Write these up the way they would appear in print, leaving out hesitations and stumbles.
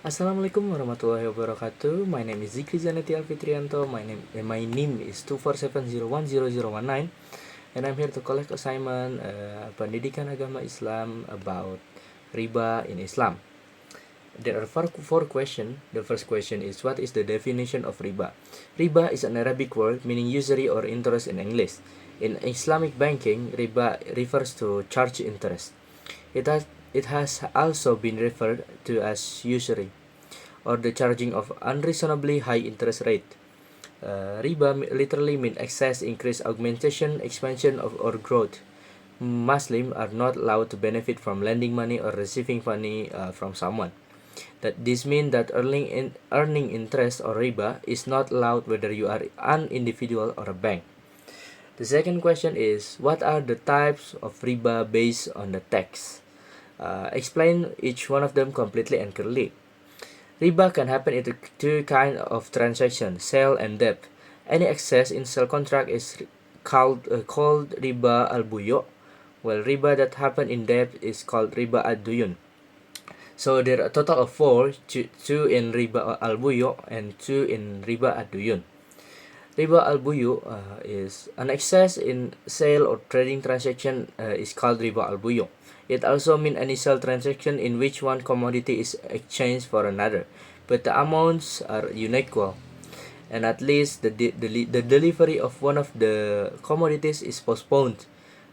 Assalamualaikum warahmatullahi wabarakatuh. My name is Zikri Zaneti Alfitrianto. My name is 247010019, and I'm here to collect assignment Pendidikan Agama Islam about riba in Islam. There are four questions. The first question is, what is the definition of riba? Riba is an Arabic word meaning usury or interest in English. In Islamic banking, riba refers to charge interest. It has also been referred to as usury, or the charging of unreasonably high interest rate. Riba literally means excess, increase, augmentation, expansion of or growth. Muslims are not allowed to benefit from lending money or receiving money from someone. This means that earning interest or riba is not allowed whether you are an individual or a bank. The second question is, what are the types of riba based on the text? Explain each one of them completely and clearly. Riba can happen in two kinds of transactions, sale and debt. Any excess in sale contract is called riba al-buyu', while riba that happen in debt is called riba ad-duyun. So there are a total of four, two in riba al-buyu' and two in riba ad-duyun. Riba al-buyu' is an excess in sale or trading transaction is called riba al-buyu'. It also means any sale transaction in which one commodity is exchanged for another, but the amounts are unequal, and at least the delivery of one of the commodities is postponed.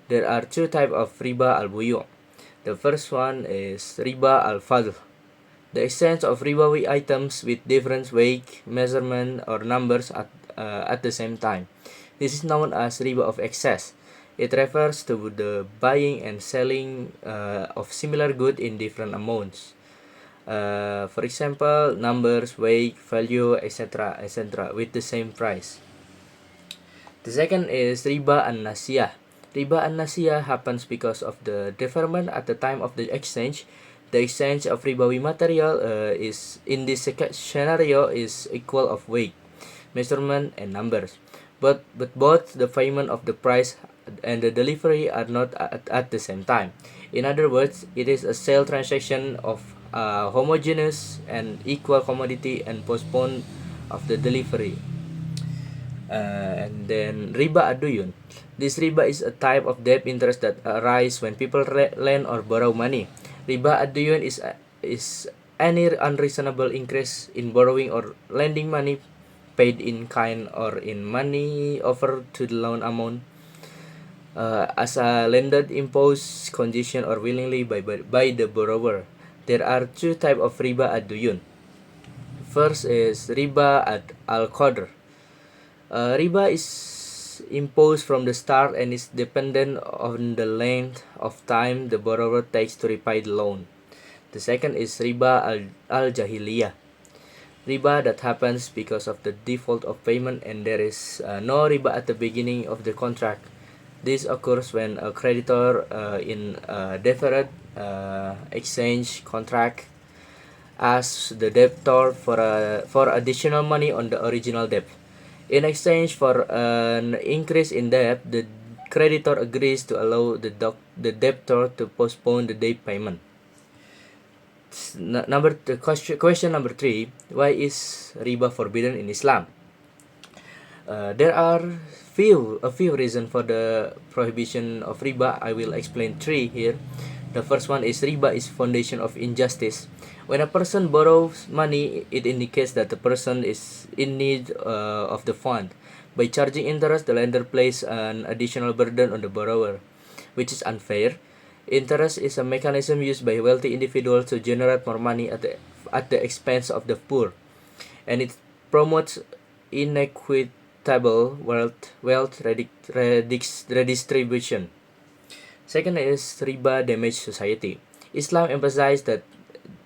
There are two types of riba al-buyu'. The first one is riba al-fadl, the exchange of ribawi items with different weight, measurement, or numbers at the same time. This is known as riba of excess. It refers to the buying and selling of similar goods in different amounts. For example, numbers, weight, value, etc., with the same price. The second is riba an-nasiyah. Riba an-nasiyah happens because of the deferment at the time of the exchange. The exchange of ribawi material is in this scenario is equal of weight, measurement, and numbers. But both the payment of the price and the delivery are not at the same time. In other words, it is a sale transaction of homogeneous and equal commodity and postpone of the delivery. And then riba aduyun. This riba is a type of debt interest that arise when people lend or borrow money. Riba aduyun is any unreasonable increase in borrowing or lending money paid in kind or in money offered to the loan amount as a lender impose condition or willingly by the borrower. There are two types of riba aduyun. First is riba al-qadr. Riba is imposed from the start and is dependent on the length of time the borrower takes to repay the loan. The second is riba al-jahiliyah. Riba that happens because of the default of payment and there is no riba at the beginning of the contract. This occurs when a creditor in a deferred exchange contract asks the debtor for additional money on the original debt. In exchange for an increase in debt, the creditor agrees to allow the debtor to postpone the debt payment. Question number 3: why is riba forbidden in Islam? There are a few reasons for the prohibition of riba. I will explain three here. The first one is riba is foundation of injustice. When a person borrows money, it indicates that the person is in need of the fund. By charging interest, the lender places an additional burden on the borrower, which is unfair. Interest is a mechanism used by wealthy individuals to generate more money at the expense of the poor, and it promotes inequitable wealth redistribution. Second is riba damage society. Islam emphasizes that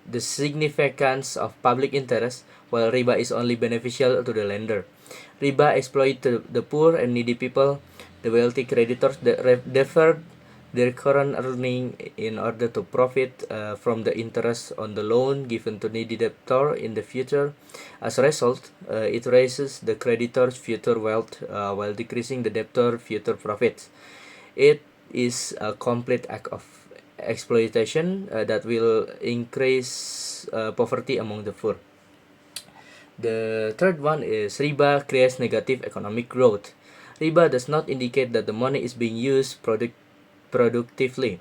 the significance of public interest, while riba is only beneficial to the lender. Riba exploits the poor and needy people. The wealthy creditors defer their current earning in order to profit from the interest on the loan given to needy debtor in the future. As a result, it raises the creditor's future wealth while decreasing the debtor's future profits. It is a complete act of exploitation that will increase poverty among the poor. The third one is riba creates negative economic growth. Riba does not indicate that the money is being used productively.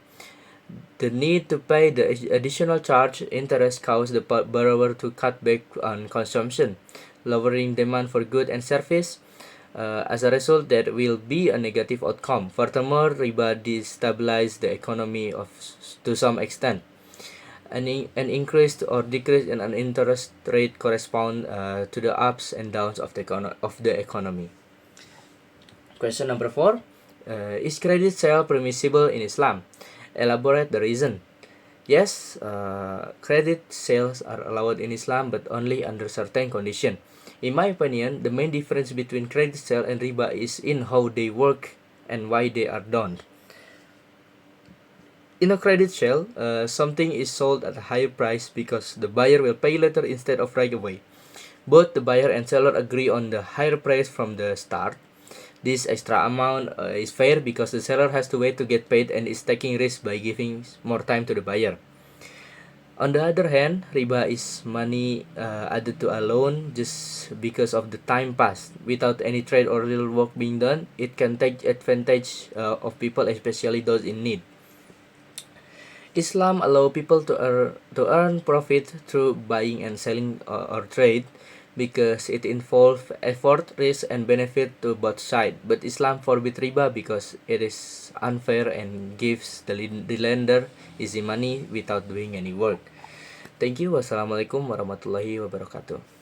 The need to pay the additional charge interest causes the borrower to cut back on consumption, lowering demand for goods and service. As a result, there will be a negative outcome. Furthermore, riba destabilizes the economy to some extent. An increase or decrease in an interest rate correspond to the ups and downs of the economy. Question number 4. Is credit sale permissible in Islam? Elaborate the reason. Yes, credit sales are allowed in Islam, but only under certain conditions. In my opinion, the main difference between credit sale and riba is in how they work and why they are done. In a credit sale, something is sold at a higher price because the buyer will pay later instead of right away. Both the buyer and seller agree on the higher price from the start. This extra amount is fair because the seller has to wait to get paid and is taking risk by giving more time to the buyer. On the other hand, riba is money added to a loan just because of the time passed. Without any trade or real work being done, it can take advantage of people, especially those in need. Islam allows people to earn profit through buying and selling or trade because it involves effort, risk, and benefit to both sides. But Islam forbids riba because it is unfair and gives the lender easy money without doing any work. Thank you. Wassalamualaikum warahmatullahi wabarakatuh.